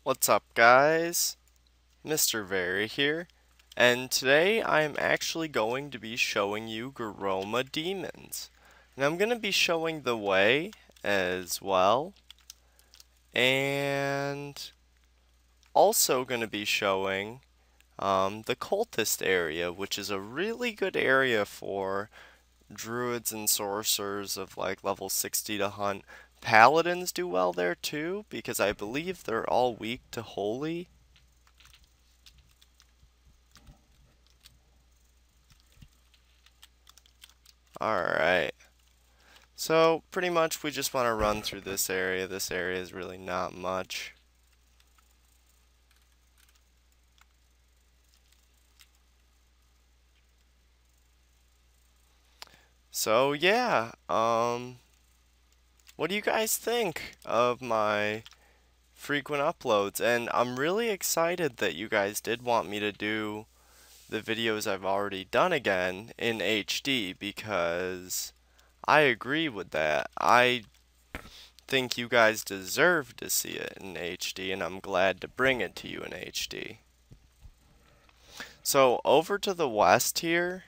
What's up, guys? MrVerry here, and today I'm actually going to be showing you Goroma demons. And I'm going to be showing the way as well, and also going to be showing the Cultist Area, which is a really good area for druids and sorcerers of like level 60 to hunt. Paladins do well there too, because I believe they're all weak to holy. Alright, so pretty much we just want to run through this area. This area is really not much. So yeah, what do you guys think of my frequent uploads? And I'm really excited that you guys did want me to do the videos I've already done again in HD, because I agree with that. I think you guys deserve to see it in HD, and I'm glad to bring it to you in HD. So over to the west here,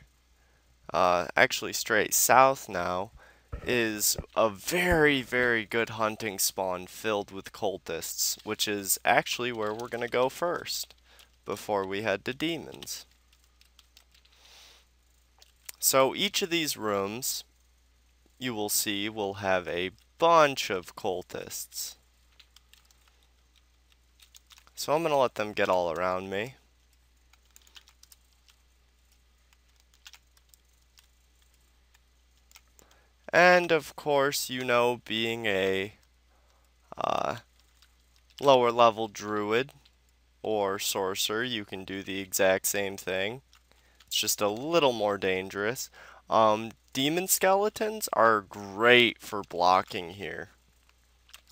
actually straight south now, is a very, very good hunting spawn filled with cultists, which is actually where we're going to go first, before we head to demons. So each of these rooms, you will see, will have a bunch of cultists. So I'm going to let them get all around me. And of course, you know, being a lower level druid or sorcerer, you can do the exact same thing. It's just a little more dangerous. Demon skeletons are great for blocking here,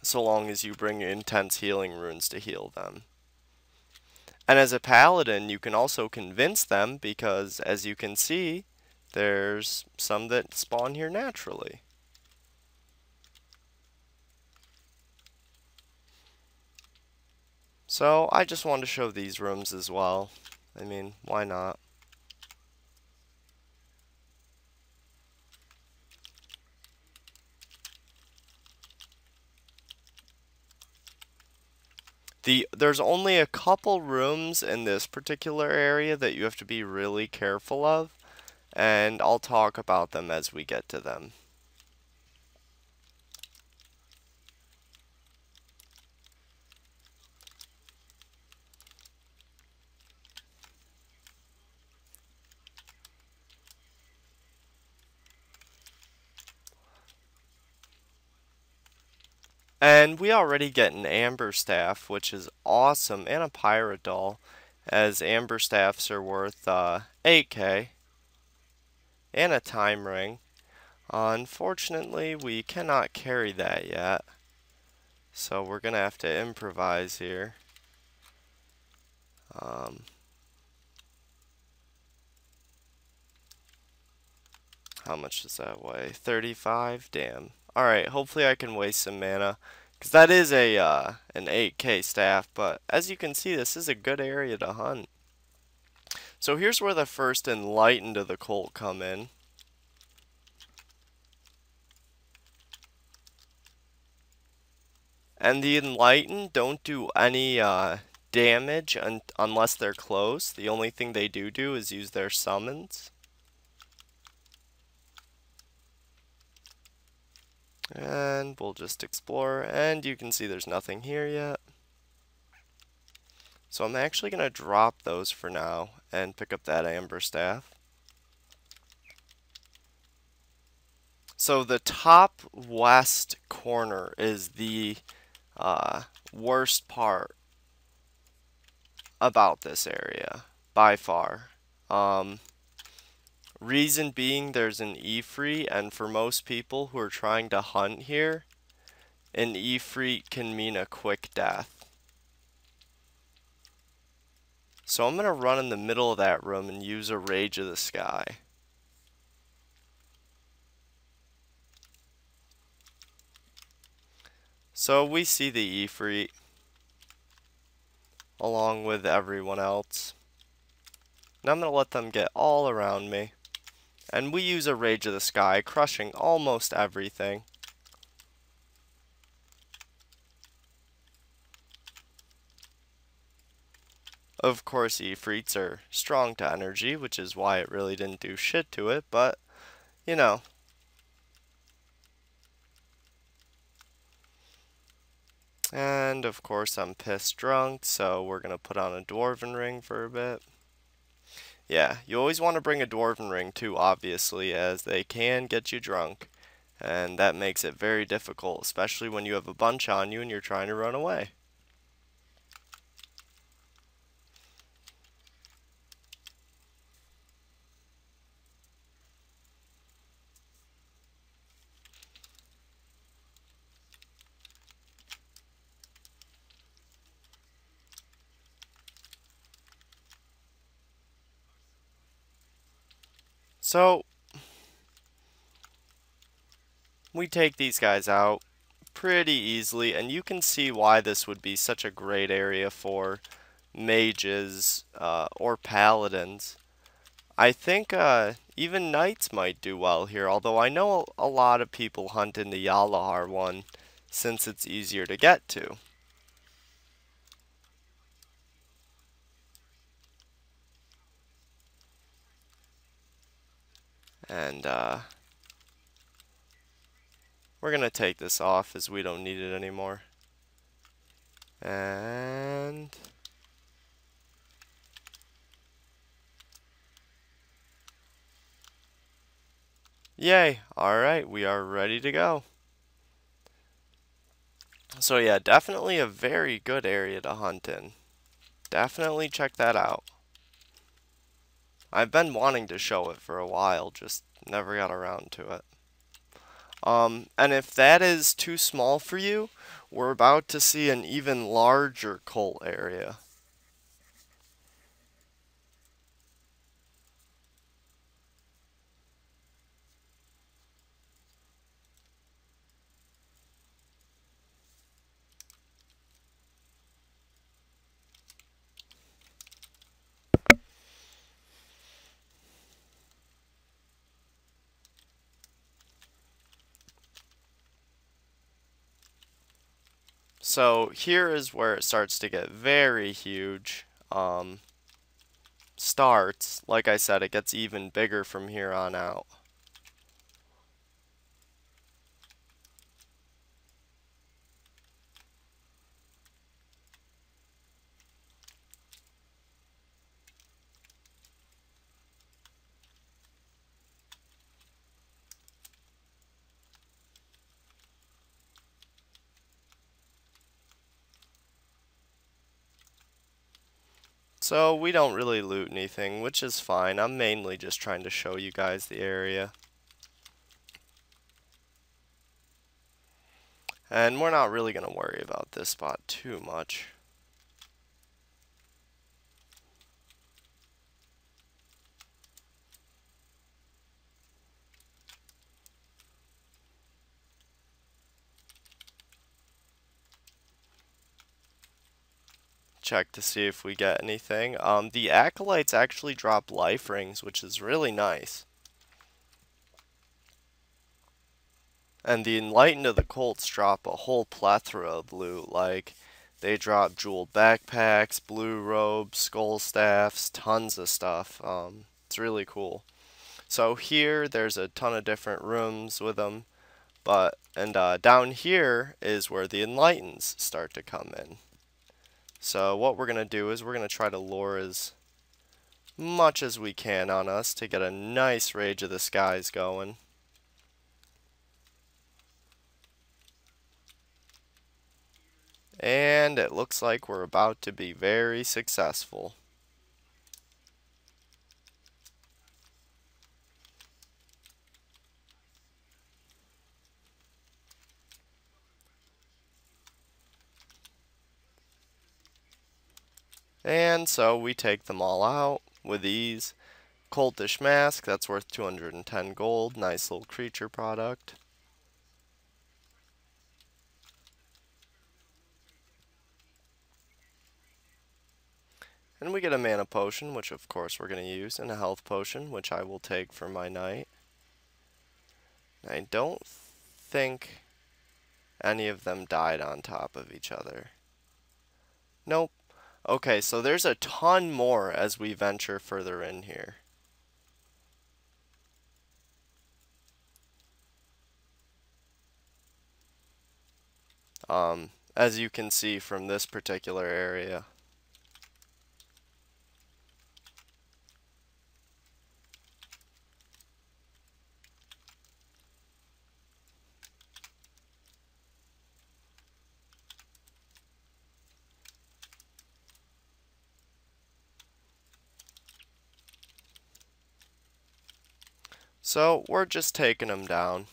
so long as you bring intense healing runes to heal them. And as a paladin, you can also convince them, because as you can see, there's some that spawn here naturally. So I just wanted to show these rooms as well. I mean, why not? There's only a couple rooms in this particular area that you have to be really careful of, and I'll talk about them as we get to them. And we already get an Amber Staff, which is awesome, and a Pirate Doll, as Amber Staffs are worth 8k, and a Time Ring. Unfortunately, we cannot carry that yet, so we're going to have to improvise here. How much does that weigh? 35? Damn. Alright, hopefully I can waste some mana, because that is a an 8k staff, but as you can see, this is a good area to hunt. So here's where the first Enlightened of the cult come in. And the Enlightened don't do any damage unless they're close. The only thing they do is use their summons. And we'll just explore, and you can see there's nothing here yet. So I'm actually going to drop those for now and pick up that Amber Staff. So the top west corner is the worst part about this area, by far. Reason being, there's an Ifrit, and for most people who are trying to hunt here, an Ifrit can mean a quick death. So I'm going to run in the middle of that room and use a Rage of the Sky. So we see the Ifrit. along with everyone else. Now I'm going to let them get all around me. And we use a Rage of the Sky, crushing almost everything. Of course, Ifrits are strong to energy, which is why it really didn't do shit to it, but, you know. And, of course, I'm pissed drunk, so we're going to put on a Dwarven Ring for a bit. Yeah, you always want to bring a Dwarven Ring, too, obviously, as they can get you drunk. And that makes it very difficult, especially when you have a bunch on you and you're trying to run away. So, we take these guys out pretty easily, and you can see why this would be such a great area for mages or paladins. I think even knights might do well here, although I know a lot of people hunt in the Yalahar one since it's easier to get to. And we're going to take this off as we don't need it anymore. And yay! Alright, we are ready to go. So yeah, definitely a very good area to hunt in. Definitely check that out. I've been wanting to show it for a while, just never got around to it. And if that is too small for you, we're about to see an even larger cult area. So here is where it starts to get very huge. Like I said, it gets even bigger from here on out. So we don't really loot anything, which is fine. I'm mainly just trying to show you guys the area. And we're not really going to worry about this spot too much. Check to see if we get anything. The Acolytes actually drop life rings, which is really nice. And the Enlightened of the Cults drop a whole plethora of loot, like they drop jeweled backpacks, blue robes, skull staffs, tons of stuff. It's really cool. So here, there's a ton of different rooms with them, and down here is where the Enlightens start to come in. So what we're going to do is we're going to try to lure as much as we can on us to get a nice Rage of the Skies going. And it looks like we're about to be very successful. And so we take them all out with ease. Cultish Mask, that's worth 210 gold. Nice little creature product. And we get a mana potion, which of course we're going to use, and a health potion, which I will take for my knight. I don't think any of them died on top of each other. Nope. Okay, so there's a ton more as we venture further in here. As you can see from this particular area. So we're just taking them down.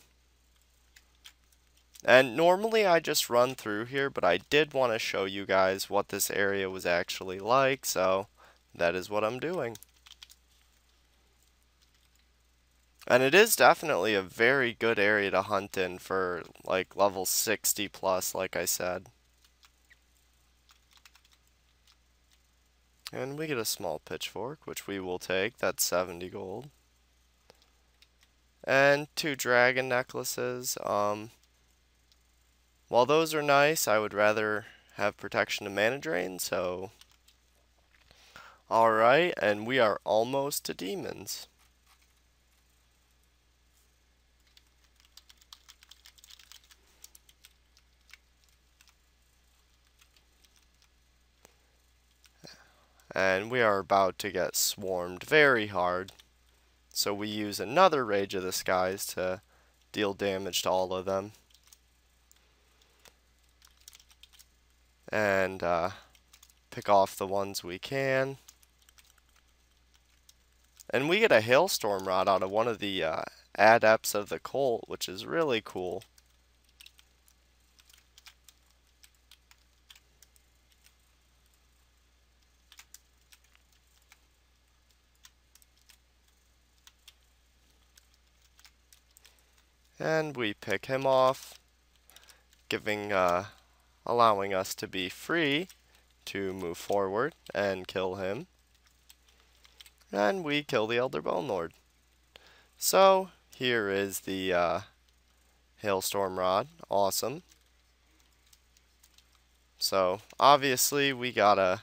And normally I just run through here, but I did want to show you guys what this area was actually like, so that is what I'm doing. And it is definitely a very good area to hunt in for like level 60 plus, like I said. And we get a small pitchfork, which we will take. That's 70 gold. And 2 dragon necklaces. While those are nice, I would rather have protection to mana drain, so... Alright, and we are almost to demons. And we are about to get swarmed very hard. So we use another Rage of the Skies to deal damage to all of them. And pick off the ones we can. And we get a Hailstorm Rod out of one of the Adepts of the Cult, which is really cool. And we pick him off, allowing us to be free to move forward and kill him. And we kill the Elder Bonelord. So, here is the Hailstorm Rod. Awesome. So, obviously, we gotta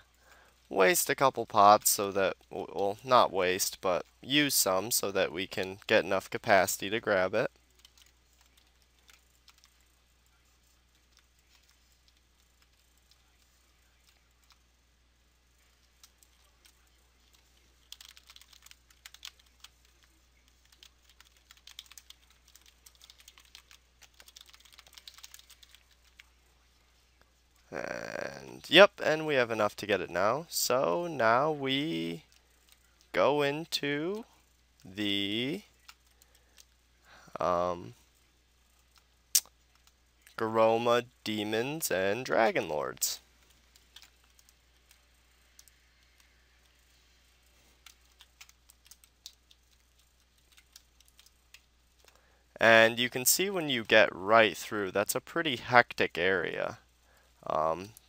waste a couple pots so that, well, not waste, but use some so that we can get enough capacity to grab it. And yep, and we have enough to get it now. So now we go into the Goroma demons and dragon lords. And you can see when you get right through, that's a pretty hectic area.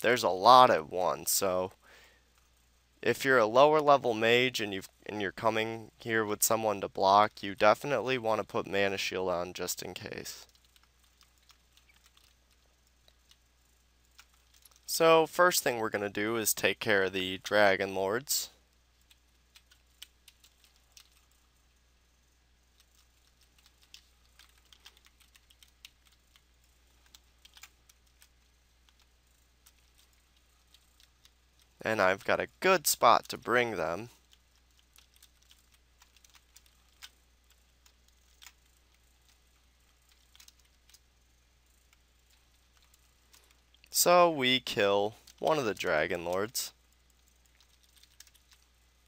There's a lot at once, so if you're a lower level mage and you're coming here with someone to block, you definitely want to put mana shield on just in case. So first thing we're going to do is take care of the dragon lords. And I've got a good spot to bring them. So we kill one of the dragon lords.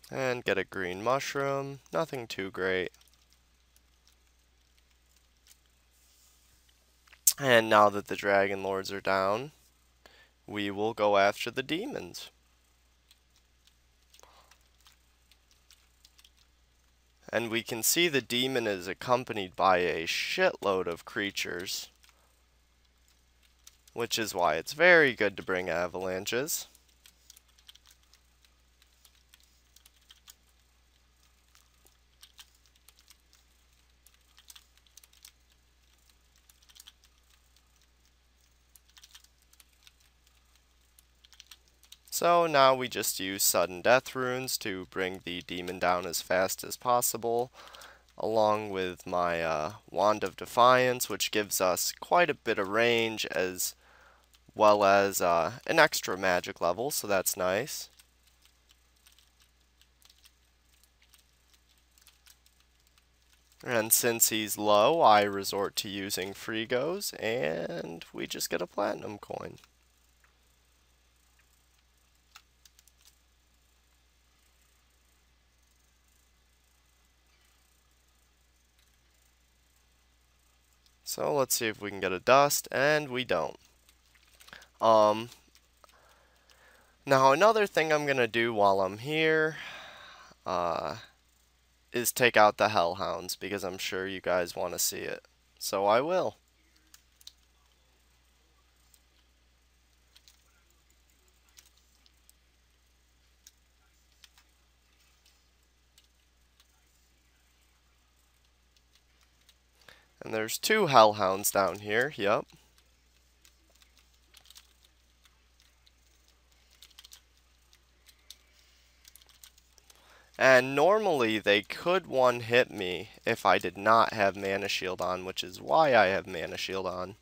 And get a green mushroom. Nothing too great. And now that the dragon lords are down, we will go after the demons. And we can see the demon is accompanied by a shitload of creatures, which is why it's very good to bring avalanches. So now we just use sudden death runes to bring the demon down as fast as possible, along with my Wand of Defiance, which gives us quite a bit of range as well as an extra magic level, so that's nice. And since he's low, I resort to using Frigos, and we just get a platinum coin. So let's see if we can get a dust, and we don't. Now another thing I'm gonna do while I'm here, is take out the Hellhounds, because I'm sure you guys want to see it. So I will. And there's 2 Hellhounds down here, yep. And normally they could one-hit me if I did not have Mana Shield on, which is why I have Mana Shield on.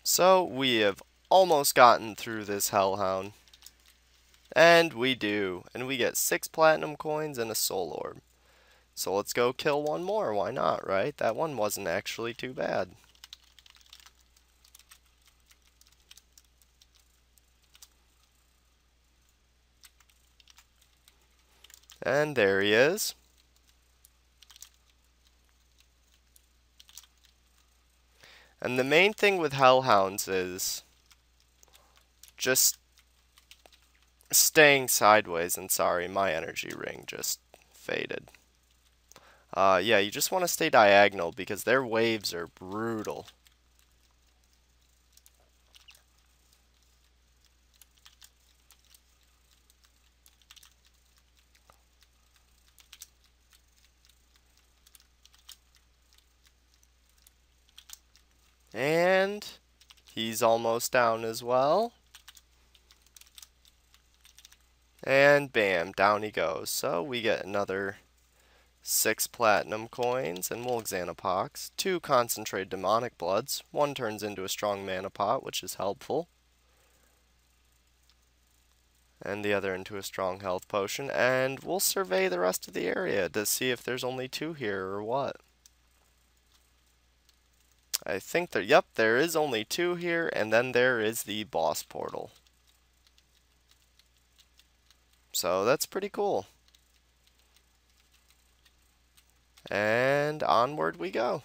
So we have almost gotten through this Hellhound. And we do. And we get 6 platinum coins and a soul orb. So let's go kill one more. Why not, right? That one wasn't actually too bad. And there he is. And the main thing with Hellhounds is just staying sideways. And sorry, my energy ring just faded. Yeah, you just want to stay diagonal because their waves are brutal. And he's almost down as well. And bam, down he goes. So we get another 6 platinum coins and Mulg Xanapox, 2 concentrated demonic bloods, 1 turns into a strong mana pot, which is helpful, and the other into a strong health potion, and we'll survey the rest of the area to see if there's only 2 here or what. I think there, yep, there is only 2 here, and then there is the boss portal. So that's pretty cool. And onward we go.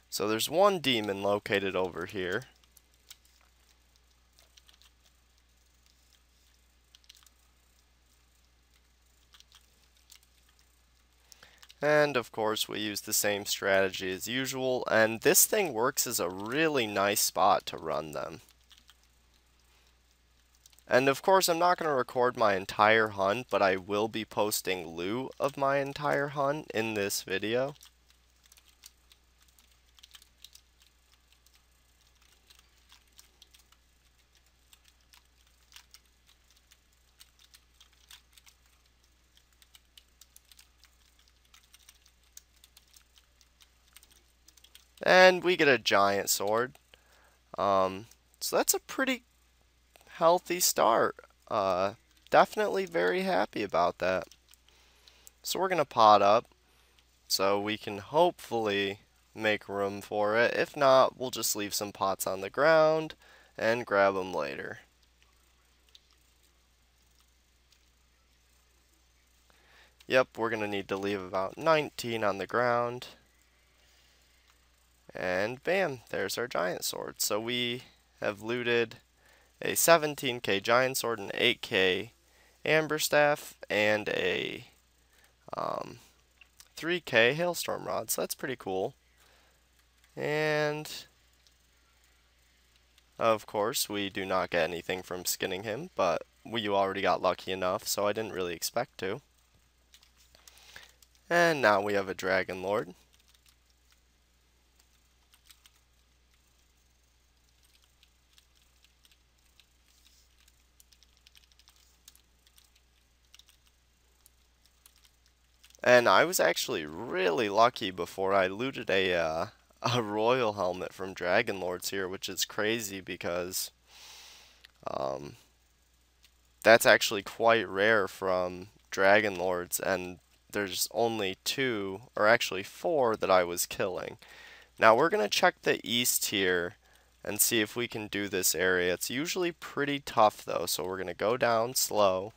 So there's 1 demon located over here. And of course we use the same strategy as usual, and this thing works as a really nice spot to run them. And of course I'm not going to record my entire hunt, but I will be posting loot of my entire hunt in this video. And we get a giant sword. So that's a pretty healthy start. Definitely very happy about that. So we're going to pot up so we can hopefully make room for it. If not, we'll just leave some pots on the ground and grab them later. Yep, we're going to need to leave about 19 on the ground. And bam, there's our giant sword. So we have looted a 17k giant sword, an 8k amber staff, and a 3k hailstorm rod. So that's pretty cool. And Of course, we do not get anything from skinning him, but we already got lucky enough, so I didn't really expect to. And now we have a Dragon Lord. And I was actually really lucky before I looted a royal helmet from Dragon Lords here, which is crazy because um, that's actually quite rare from Dragon Lords, and there's only two, or actually four, that I was killing. Now we're going to check the east here and see if we can do this area. It's usually pretty tough though, so we're going to go down slow.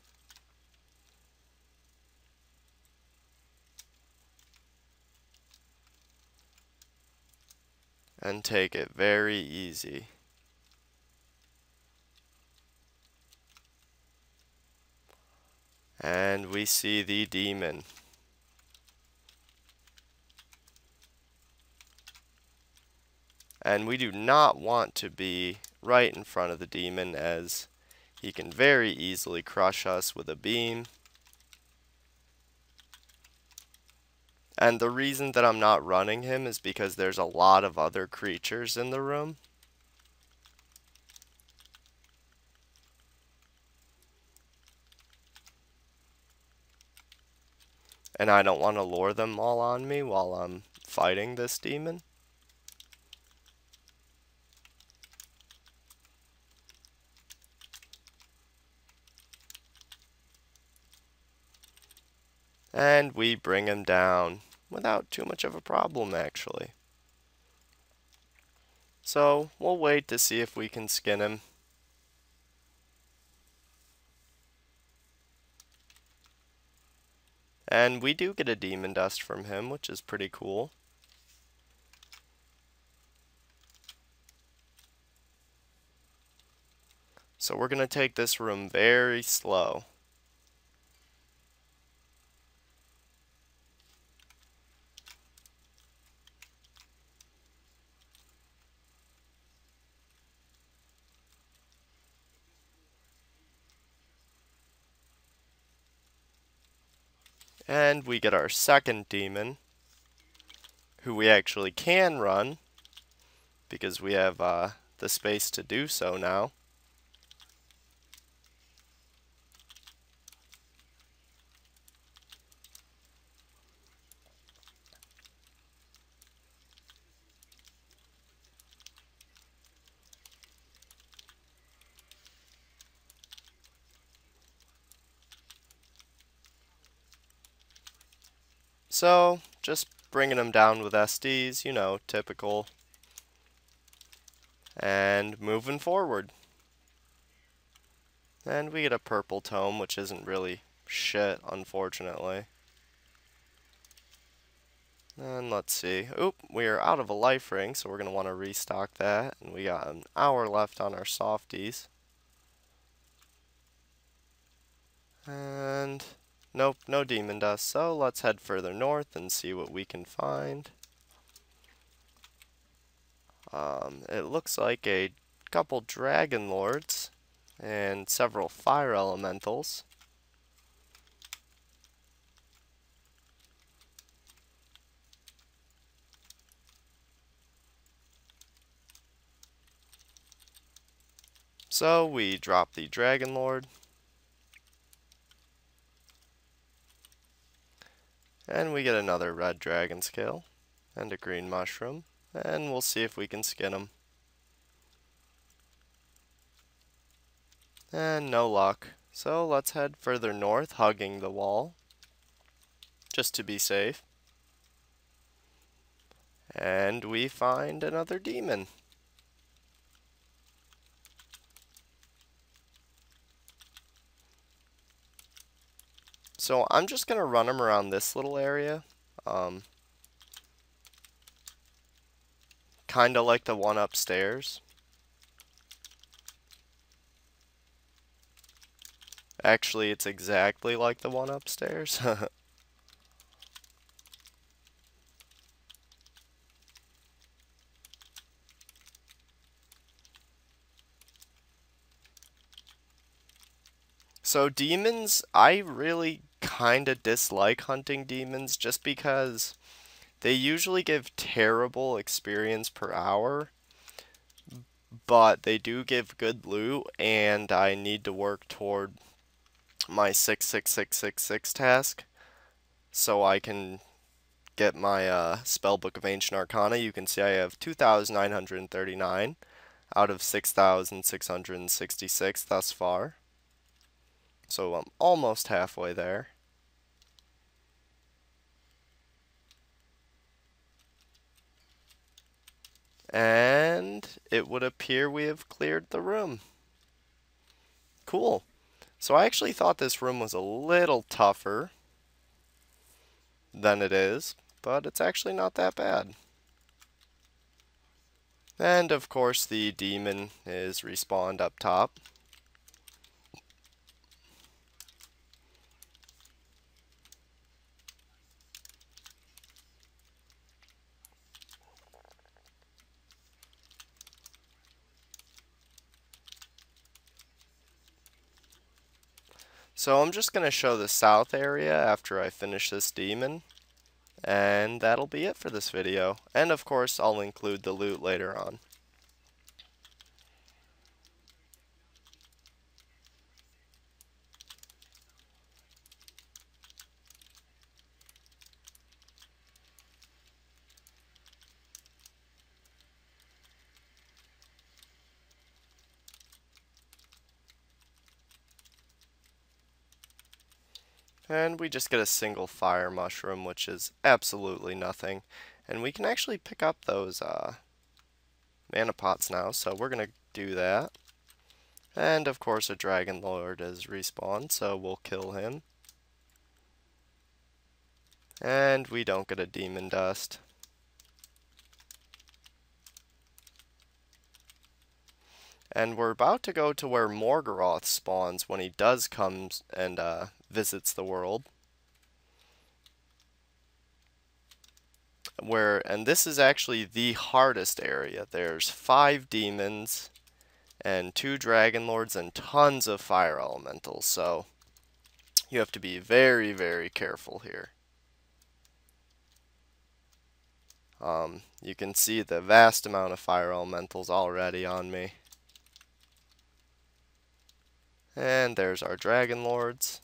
And take it very easy. And we see the demon. And we do not want to be right in front of the demon, as he can very easily crush us with a beam. And the reason that I'm not running him is because there's a lot of other creatures in the room. And I don't want to lure them all on me while I'm fighting this demon. And we bring him down without too much of a problem, actually. So we'll wait to see if we can skin him. And we do get a demon dust from him, which is pretty cool. So we're going to take this room very slow. And we get our second demon, who we actually can run, because we have the space to do so now. So, just bringing them down with SDs, you know, typical. And moving forward. And we get a purple tome, which isn't really shit, unfortunately. And let's see. Oop, we are out of a life ring, so we're going to want to restock that. And we got an hour left on our softies. And nope, no demon dust, so let's head further north and see what we can find. It looks like a couple Dragon Lords and several fire elementals. So we drop the Dragon Lord. And we get another red dragon scale and a green mushroom. And we'll see if we can skin them. And no luck. So let's head further north, hugging the wall, just to be safe. And we find another demon. So I'm just going to run them around this little area. Kind of like the one upstairs. Actually, it's exactly like the one upstairs. So demons, I really kinda dislike hunting demons just because they usually give terrible experience per hour, but they do give good loot, and I need to work toward my 66666 task so I can get my Spellbook of Ancient Arcana. You can see I have 2,939 out of 6,666 thus far. So I'm almost halfway there. And it would appear we have cleared the room. Cool. So I actually thought this room was a little tougher than it is, but it's actually not that bad. And of course the demon is respawned up top. So I'm just going to show the south area after I finish this demon, and that'll be it for this video. And of course I'll include the loot later on. And we just get a single fire mushroom, which is absolutely nothing. And we can actually pick up those mana pots now, so we're going to do that. And of course a Dragon Lord is respawned, so we'll kill him. And we don't get a Demon Dust. And we're about to go to where Morgorath spawns when he does come and visits the world. And this is actually the hardest area. There's 5 demons and 2 Dragon Lords and tons of fire elementals, so you have to be very, very careful here. You can see the vast amount of fire elementals already on me. And there's our Dragon Lords.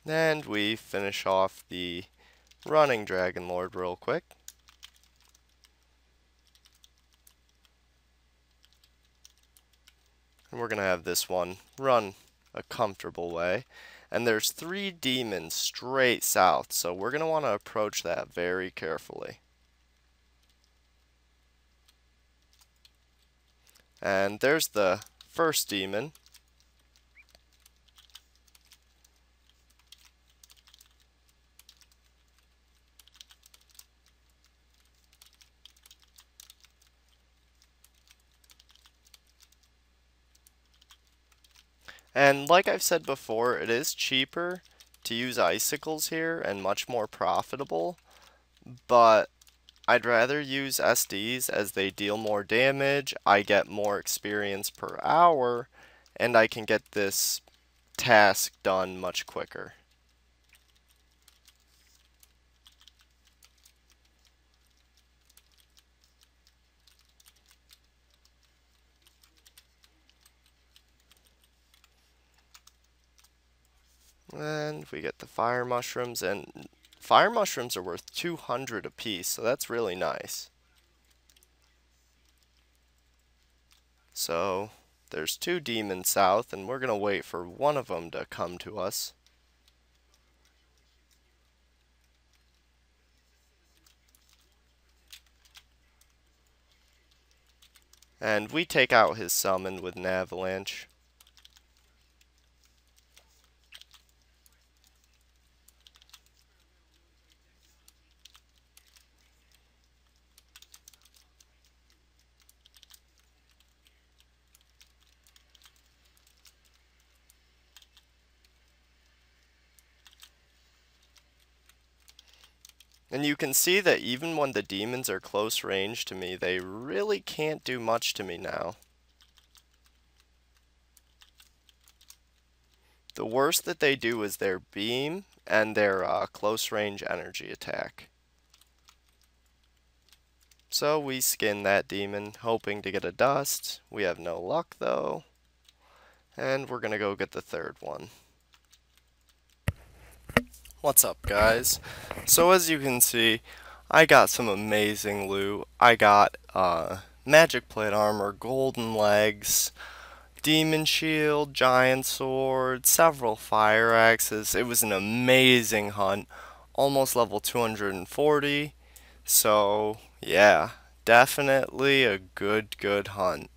And we finish off the running Dragon Lord real quick. And we're going to have this one run a comfortable way. And there's 3 demons straight south, so we're going to want to approach that very carefully. And there's the first demon. And like I've said before, it is cheaper to use icicles here and much more profitable, but I'd rather use SDs as they deal more damage, I get more experience per hour, and I can get this task done much quicker. And we get the fire mushrooms, and fire mushrooms are worth 200 apiece, so that's really nice. So there's 2 demons south, and we're going to wait for one of them to come to us. And we take out his summon with an avalanche. And you can see that even when the demons are close range to me, they really can't do much to me now. The worst that they do is their beam and their close range energy attack. So we skin that demon, hoping to get a dust. We have no luck though. And we're gonna go get the third one. What's up, guys? So as you can see, I got some amazing loot. I got magic plate armor, golden legs, demon shield, giant sword, several fire axes. It was an amazing hunt, almost level 240. So yeah, definitely a good hunt.